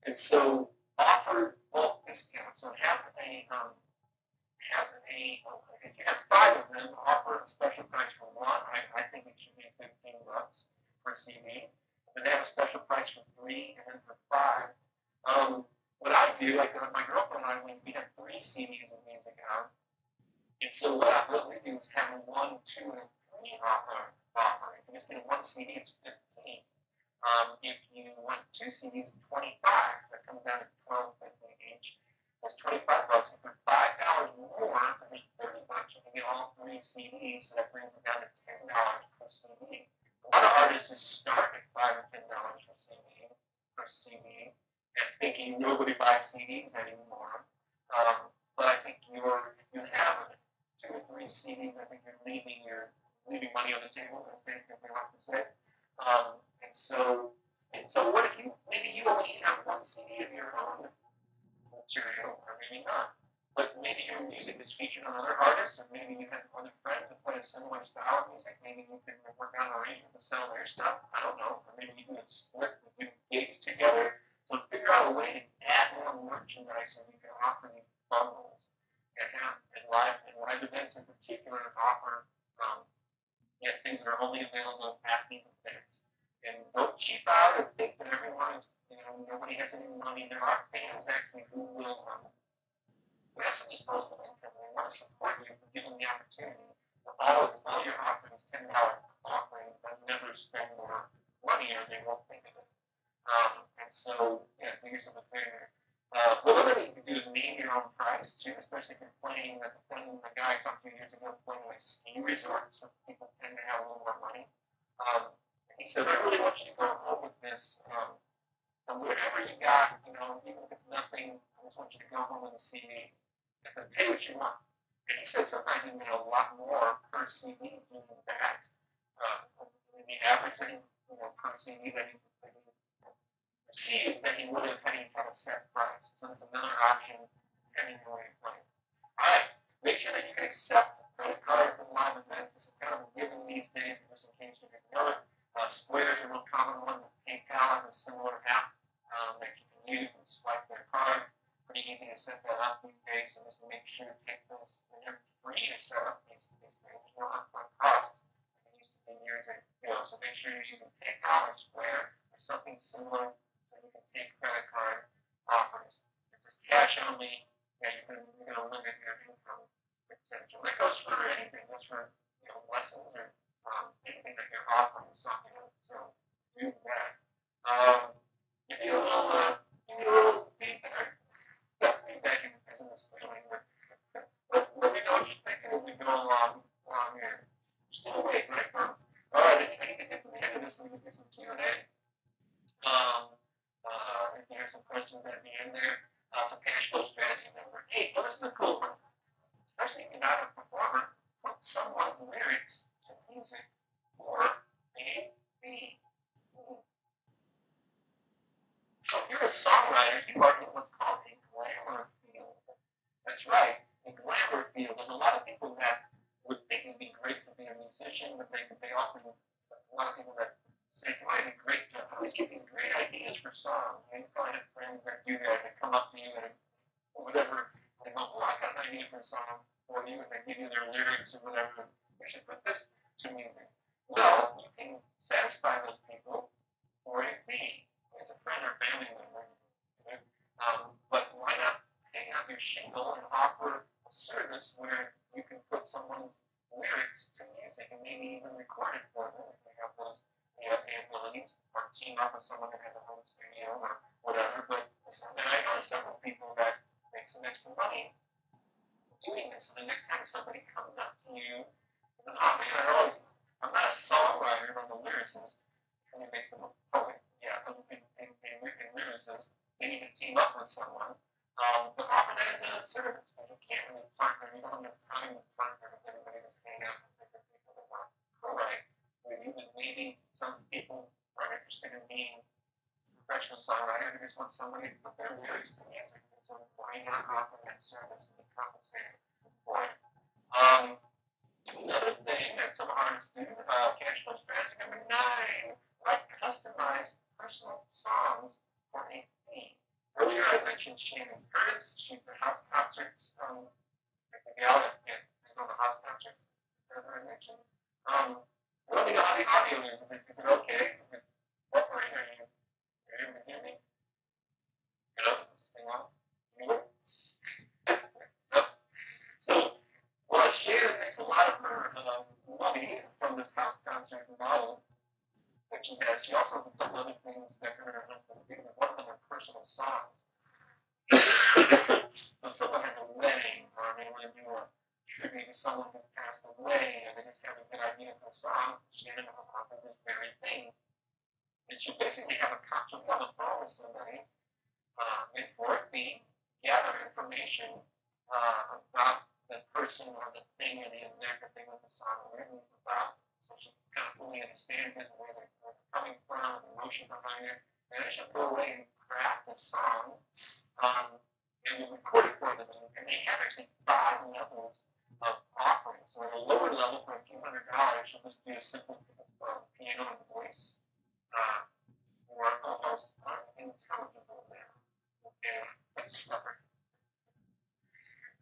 And so, offer bulk discounts. So, if you have 5 of them, offer a special price for one. I think it should be $15 per CD. And they have a special price for 3 and then for 5. What I do, like my girlfriend and I, we have 3 CDs of music out. And so what we do is have a 1, 2, and 3 offer. If you just get 1 CD, it's 15. If you want 2 CDs, 25. That comes down to $12.50 each. So it's $25. And for $5 more, for just $30, you can get all 3 CDs. So that brings it down to $10 per CD. A lot of artists just start at $5 or $10 per CD, and thinking nobody buys CDs anymore. But I think you have 2 or 3 CDs. I think you're leaving money on the table, as they like to say. And so what if maybe you only have 1 CD of your own material, or maybe not. But maybe your music is featured on other artists, or maybe you have other friends that play a similar style of music. Maybe you can work on an arrangement to sell their stuff. I don't know. Or maybe you do a split, you do gigs together. So figure out a way to add more merchandise so you can offer these bundles and live events in particular offer things that are only available at the events. And don't cheap out and think that everyone is, nobody has any money. There are fans actually who will have some disposable income. They want to support you for giving the opportunity. All your offerings, $10 offerings, but never spend more money or they won't think of it. And so, do yourself a favor. Well, another thing you can do is name your own price too, especially if you're playing, like the guy I talked to years ago, playing like ski resorts, where people tend to have a little more money. He said, I really want you to go home with this. So whatever you got, even if it's nothing, I just want you to go home with a CD and then pay what you want. And he said sometimes you get a lot more per CD doing that. The average thing, per CD that you receive than you would have had you had a set price. So that's another option depending on where you're playing. All right, make sure that you can accept credit cards and live events. This is kind of a given these days, just in case you didn't know it. Square is a real common one. PayPal has a similar app that you can use and swipe their cards. Pretty easy to set that up these days, so just make sure to take those. They're free to set up these things. There's no upfront cost. It used to be years ago, so make sure you're using PayPal or Square or something similar so you can take credit card offers. It's just cash only. You're going to limit your income potential. That goes for anything. That's for lessons or anything that you're offering something. So do that. Give me a little feedback. Feedback isn't a stealing, but let me know what you're thinking as we go along here. You're still awake, right, folks? All right, I need to get to the end of this and get some Q&A. If you have some questions at the end there. So cash flow strategy number 8. Well, this is a cool one. Especially if you're not a performer, put someone's lyrics to music or a beat. So if you're a songwriter, you are in what's called a glamour field. That's right, a glamour field. There's a lot of people that would think it'd be great to be a musician, but they often, a lot of people that say, boy, it'd be great to always get these great ideas for songs. You probably have friends that do that, that come up to you and whatever, they go, well, I got an idea for a song for you, and they give you their lyrics or whatever. You should put this to music. Well, you can satisfy those people for a fee. It's a friend or family member. But why not hang out your shingle and offer a service where you can put someone's lyrics to music and maybe even record it for them if they have those abilities, or team up with someone that has a home studio or whatever. But and I know several people that make some extra money doing this. So the next time somebody comes up to you, and says, oh man, I'm not a songwriter, I'm a lyricist, and it makes them a poet. Yeah, and lyricists, they need to team up with someone. But offer that as a service, because you can't really partner. You don't have time to partner with everybody that's hanging out with different people that want to co-write. and maybe some people are interested in being professional songwriters. They just want somebody to put their lyrics to music. And so why not offer that service and be compensated for it? Another thing that some artists do, cash flow strategy number 9, write customized personal songs for a fee. Earlier I mentioned Shannon Curtis. She's the house concerts, the gal that is on the house concerts that I mentioned. Let me know how the audio is. Is it okay? Is it buffering? Are you able to hear me? Hello? Is this thing on? So well, Shannon makes a lot of her money from this house concert model that she has. She also has a couple other things that her and her husband do. One of them are personal songs. So someone has a wedding, or they want to do a tribute to someone who's passed away, and they just have a good idea of a song. Shannon offers this very thing. And she basically have a concert on the phone with somebody, and for a fee, gather information about the person or the thing or the event that they want the song written about. So she kind of fully understands it and where they're coming from, the emotion behind it. And then she'll go away and craft a song and we'll record it for them. And they have actually 5 levels of offerings. So at a lower level, for a few $100, she'll just do a simple piano and voice or almost unintelligible now. Okay, that's stubborn.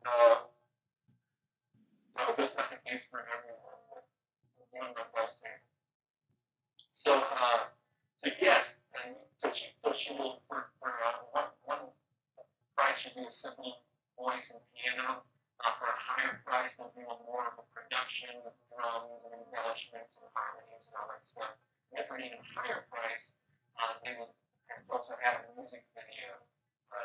No, that's not the case for everyone, but I'm doing my best here. So yes, and so she will, for one price, she'll do a simple voice and piano. For a higher price, they'll do more of a production with drums and embellishments and harmonies and all that stuff. And for an even higher price, they will also add a music video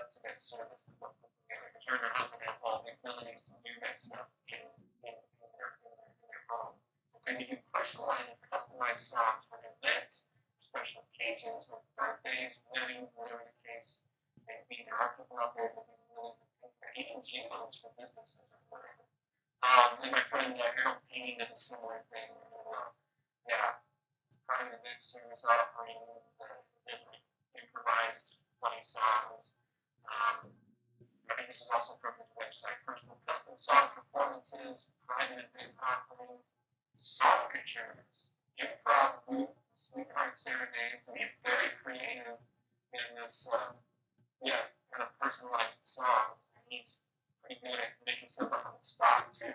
to that service to put together. Because her and her husband have all the abilities to do that stuff in their home. So can you do personalized and customized songs for events, special occasions, with birthdays, weddings, whatever the case may be? There are people out there that would be willing to pay for even jingles for businesses or whatever. And my friend Harold Payne does a similar thing. Prime event service offerings, there's improvised funny songs. I think this is also from his website. Personal custom song performances, private event offerings, songwriters, improv booth, sweetheart serenades, and he's very creative in this, kind of personalized songs. And he's pretty good at making stuff up on the spot too.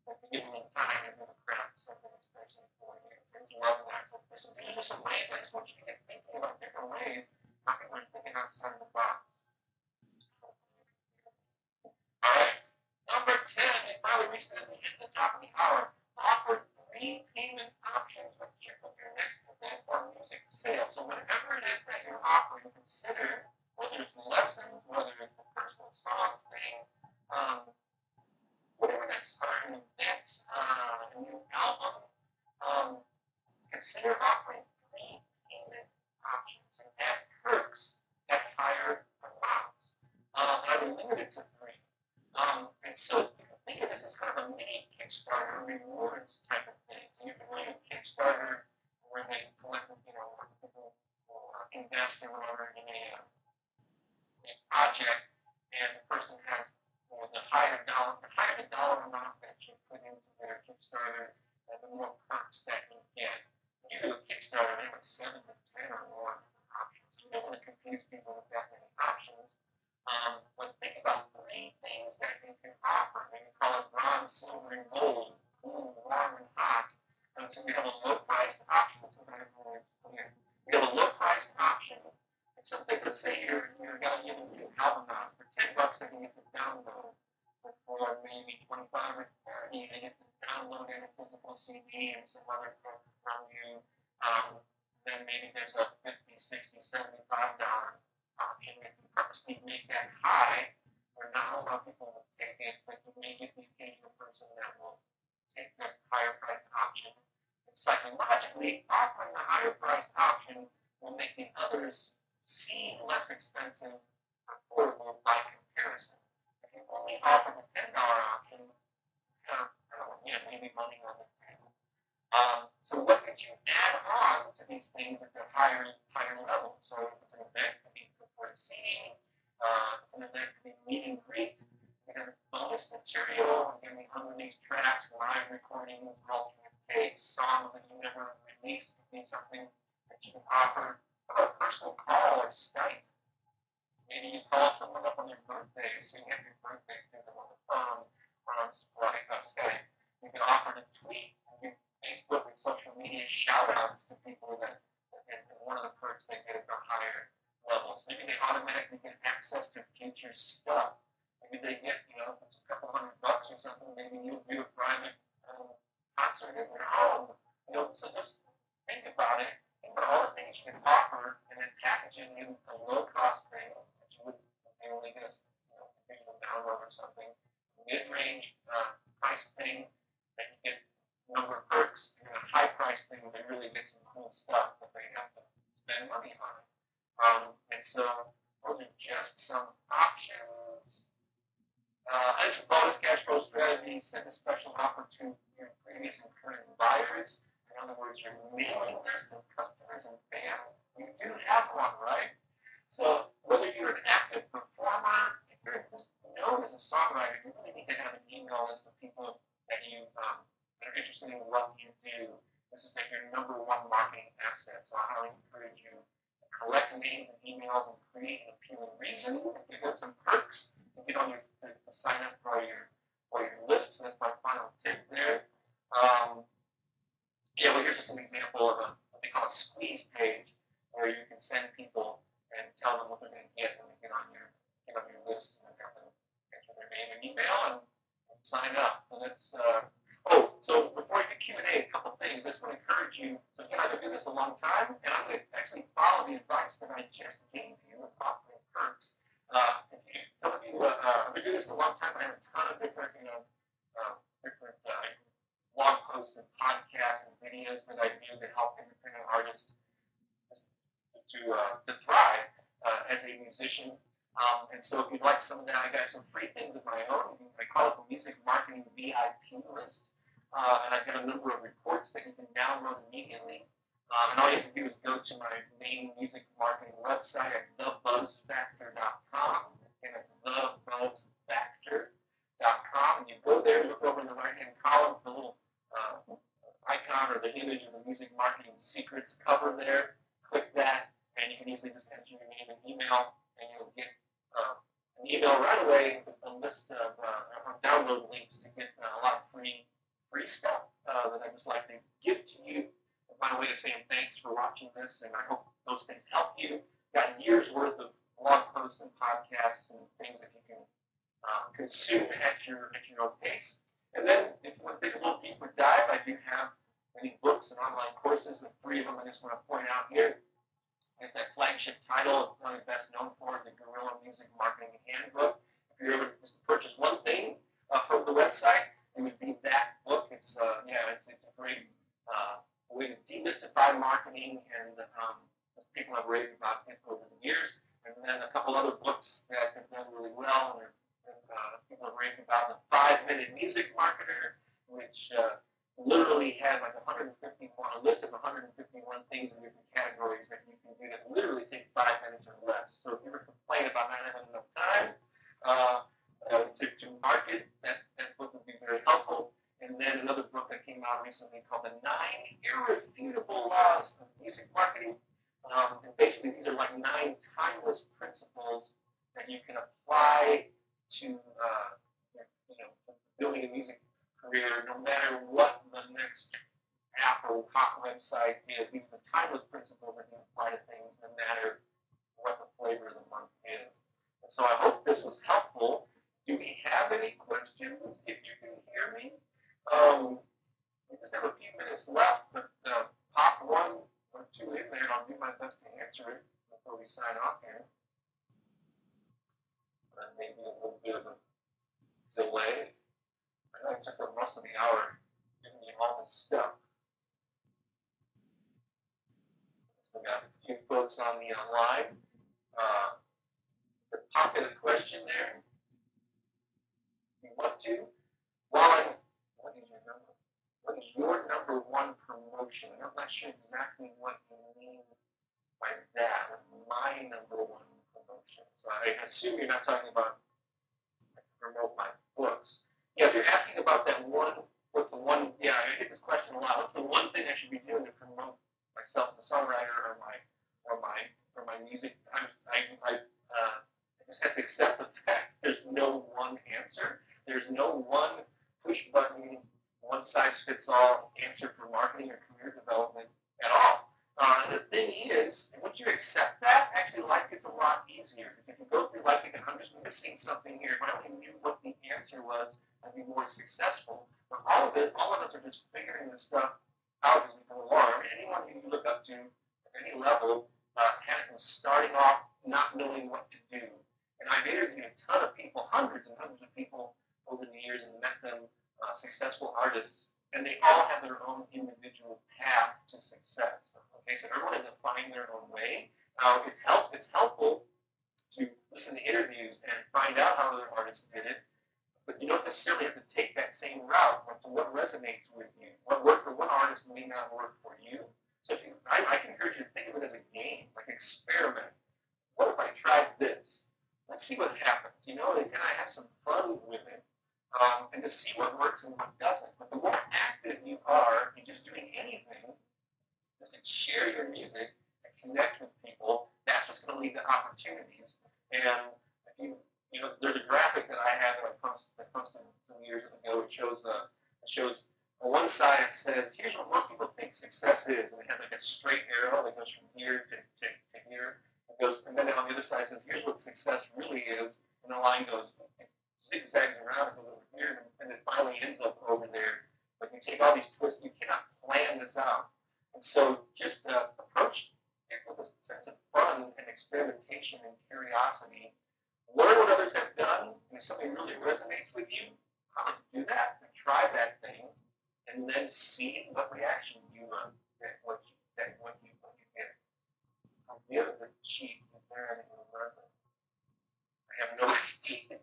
If you give him a time, he's going to craft something especially for you. So he's loving that. So these are some ways. I just want you to get thinking about different ways how people are thinking outside the box. Alright, number 10, we finally reached the top of the hour. Offer 3 payment options with your next event or music sale. So whatever it is that you're offering, consider whether it's lessons, whether it's the personal songs thing, whatever that's starting events, a new album, consider offering 3 payment options and add perks at higher amounts. I would limit it to 3. And so you can think of this as kind of a mini Kickstarter rewards type of thing. So you can really Kickstarter where they collect, where people will invest or whatever in a project, and the person has the higher the dollar amount that you put into their Kickstarter, the more perks that you get. Usually with Kickstarter, they have 7 to 10 or more options. So you don't want to confuse people with that many options. But think about 3 things that you can offer. Maybe call it bronze, silver, and gold, cool, warm, and hot. And so we have a low-priced option. So we have a low-priced option. It's something, let's say you're going to give a new album out for $10. They can get the download. For maybe 25 or 30, they get the download and a physical CD and some other program from you. Then maybe there's a $50, $60, $75 option. If you purposely make that high, where not a lot of people will take it, but you may get the occasional person that will take the higher priced option. And psychologically, offering the higher priced option will make the others seem less expensive or affordable by comparison. If you only offer the $10 option, maybe money on the table. So what could you add on to these things at the higher level? So if it's an event, it could be prepared seating. If it's an event, it could be meet and greet. We have bonus material, again, unreleased tracks, live recordings, alternate takes, songs that you never released would be something that you can offer. How about a personal call or Skype? Maybe you call someone up on their birthday, sing happy birthday to them on the phone or on Skype. You can offer to tweet. You can Facebook and social media shout outs to people that is one of the perks they get at the higher levels. Maybe they automatically get access to future stuff. Maybe they get, if it's a couple $100 or something, maybe you'll do a private concert in their home. So just think about it. Think about all the things you can offer and then package it in a low cost thing that you would be only get a digital download or something. Mid-range price thing that you get number of perks, and a high price thing where they really get some cool stuff that they have to spend money on. And so those are just some options. And some bonus cash flow strategies, send a special offer to your previous and current buyers. In other words, your mailing list of customers and fans. You do have one, right? So whether you're an active performer, if you're just known as a songwriter, you really need to have an email list of people that you that are interested in what you do. This is like your number one marketing asset. So I highly encourage you to collect names and emails and create an appealing reason and give them some perks to get on to sign up for your list. So that's my final tip there. Here's just an example of what they call a squeeze page, where you can send people and tell them what they're going to get when they get on your list, and have them enter their name and email and sign up. So that's so before you do Q&A, a couple things. I just want to encourage you. So again, I've been doing this a long time, and I'm going to actually follow the advice that I just gave you of offering perks. Some of you, I've been doing this a long time. I have a ton of different blog posts and podcasts and videos that I do to help independent artists to thrive as a musician. And so if you'd like some of that, I got some free things of my own. I call it the Music Marketing VIP list. And I've got a number of reports that you can download immediately. And all you have to do is go to my main music marketing website at thebuzzfactor.com. And it's thebuzzfactor.com. And you go there, look over in the right-hand column, the little icon or the image of the Music Marketing Secrets cover there. Click that, and you can easily just enter your name and email, and you'll get an email right away with a list of download links to get a lot of free stuff that I just like to give to you as my way of saying thanks for watching this, and I hope those things help you. Got years worth of blog posts and podcasts and things that you can consume at your own pace. And then, if you want to take a little deeper dive, I do have many books and online courses. The three of them I just want to point out here is that flagship title, one of the best known for, is the Guerrilla Music Marketing Handbook. If you're able to just purchase one thing from the website, it would be that book. It's a great way to demystify marketing, and as people have raved about it over the years. And then a couple other books that have done really well, and people have raved about the 5-Minute Music Marketer, which literally has like a list of 151 things in different categories that you can do that literally take 5 minutes or less. So if you ever complain about not having enough time to market, that book would be very helpful. And then another book that came out recently called The 9 Irrefutable Laws of Music Marketing. And basically, these are like 9 timeless principles that you can apply to building a music career, no matter what the next app or hot website is. These are the timeless principles that you apply to things, no matter what the flavor of the month is. And so I hope this was helpful. Do we have any questions? If you can hear me, we just have a few minutes left, but pop one or two in there, and I'll do my best to answer it before we sign off here. Maybe a little bit of a delay. I know I took up most of the hour giving you all this stuff. So got a few folks on the line. Pop in a question there. If you want to. What is your number? what is your number one promotion? I'm not sure exactly what you mean by that. What's my number one promotion? So I assume you're not talking about to promote my books. Yeah, if you're asking about that one, what's the one? Yeah, I get this question a lot. What's the one thing I should be doing to promote myself as a songwriter or my music? I just have to accept the fact there's no one answer. There's no one push button, one size fits all answer for marketing or career development at all. The thing is, once you accept that, actually life gets a lot easier. Because if you go through life thinking, I'm just missing something here, if I only knew what the answer was, I'd be more successful. But all of us are just figuring this stuff out as we go along. Anyone who you look up to at any level was starting off not knowing what to do. And I've interviewed a ton of people, hundreds and hundreds of people over the years, and met them, successful artists, and they all have their own individual path to success. Okay, so everyone has to find their own way. It's helpful to listen to interviews and find out how other artists did it, but you don't necessarily have to take that same route. So what resonates with you? What worked for one artist may not work for you. So I can encourage you to think of it as a game, like experiment. What if I tried this? Let's see what happens. And can I have some fun with it? And to see what works and what doesn't. But the more active you are in just doing anything, just to share your music, to connect with people, that's what's going to lead to opportunities. And if there's a graphic that I have that I posted some years ago. It shows on one side it says, here's what most people think success is, and it has like a straight arrow that goes from here to here. And then on the other side it says, here's what success really is, and the line goes zigzags around and goes over here, and it finally ends up over there. But you take all these twists, you cannot plan this out. And so just approach it with a sense of fun and experimentation and curiosity. Learn what others have done, and if something really resonates with you, how to do that, and try that thing, and then see what reaction you get, what you get. I'll give the cheat. Is there anything around it? I have no idea.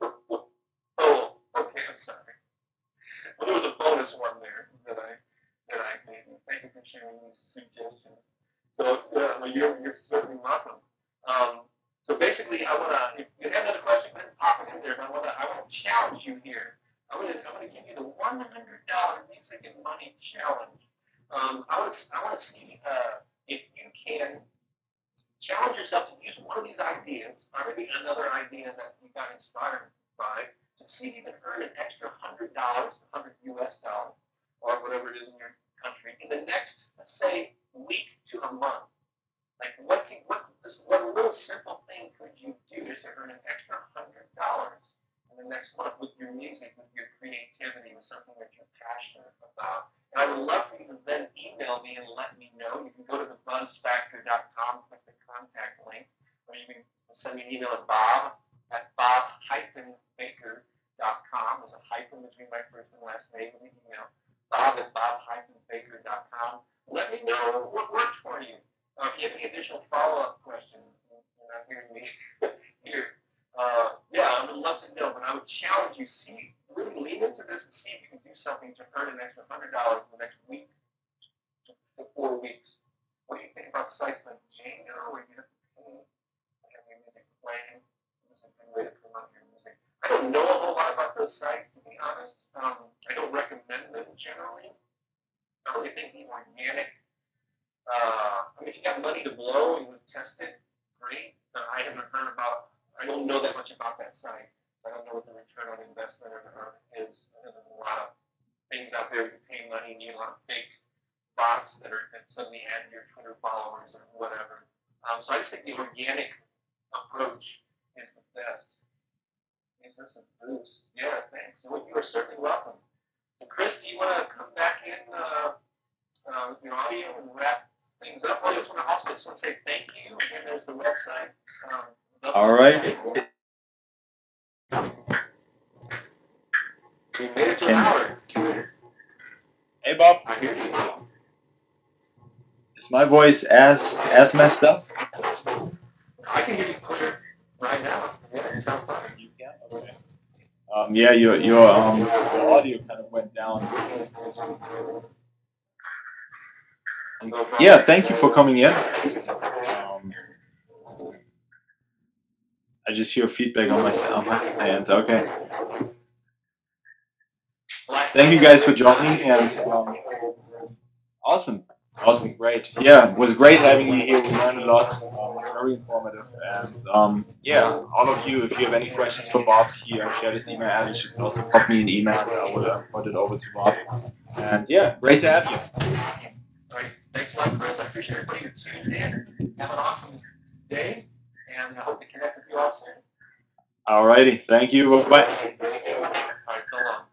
Oh, okay, I'm sorry. Well, there was a bonus one there that I gave you. Thank you for sharing these suggestions. So you're certainly welcome. So basically, if you have another question, go ahead and pop it in there. But I want to challenge you here. I'm gonna give you the $100 Music and Money Challenge. I want to see if you can challenge yourself to use one of these ideas, or maybe another idea that you got inspired by, to see if you can earn an extra $100, $100 US, or whatever it is in your country, in the next, let's say, week to a month. Like, what little simple thing could you do just to earn an extra $100 in the next month with your music, with your creativity, with something that you're passionate about? And I would love for you to then email me and let me know. You can go to thebuzzfactor.com, click the contact link, or you can send me an email at bob@bob-baker.com. There's a hyphen between my first and last name in the email. bob@bob-baker.com. Let me know what worked for you. If you have any additional follow-up questions, you're not hearing me here. I would love to know, but I would challenge you, really lean into this and see if you can do something to earn an extra $100 in the next week to 4 weeks. What do you think about sites like Django, where you have to pay to have your music playing? Is this a good way to promote your music? I don't know a whole lot about those sites, to be honest. I don't recommend them generally. I really think the organic, if you got money to blow and you would test it, great. I don't know that much about that site. I don't know what the return on investment is. There's a lot of things out there. You pay money and you get a lot of fake bots that suddenly add your Twitter followers or whatever. So I just think the organic approach is the best. Gives us a boost. Yeah, thanks. So you are certainly welcome. So Chris, do you want to come back in with your audio and wrap things up? Well, I just want to say thank you. Again, there's the website. All right. We made it to an hour. Hey, Bob. I hear you. Is my voice as messed up? I can hear you clear right now. Yeah, you sound fine. You can? Okay. Yeah, your audio kind of went down. Yeah, thank you for coming in. I just hear feedback on my end. Okay. Thank you guys for joining, and awesome, great. Yeah, it was great having you here. We learned a lot. It was very informative, and yeah, all of you, if you have any questions for Bob, he shared his email address. You can also pop me an email, and I will put it over to Bob. And yeah, great to have you. All right, thanks a lot, Chris. I appreciate everybody who tuned in. Have an awesome day, and I hope to connect with you all soon. Alrighty, thank you. Bye. All right, so long.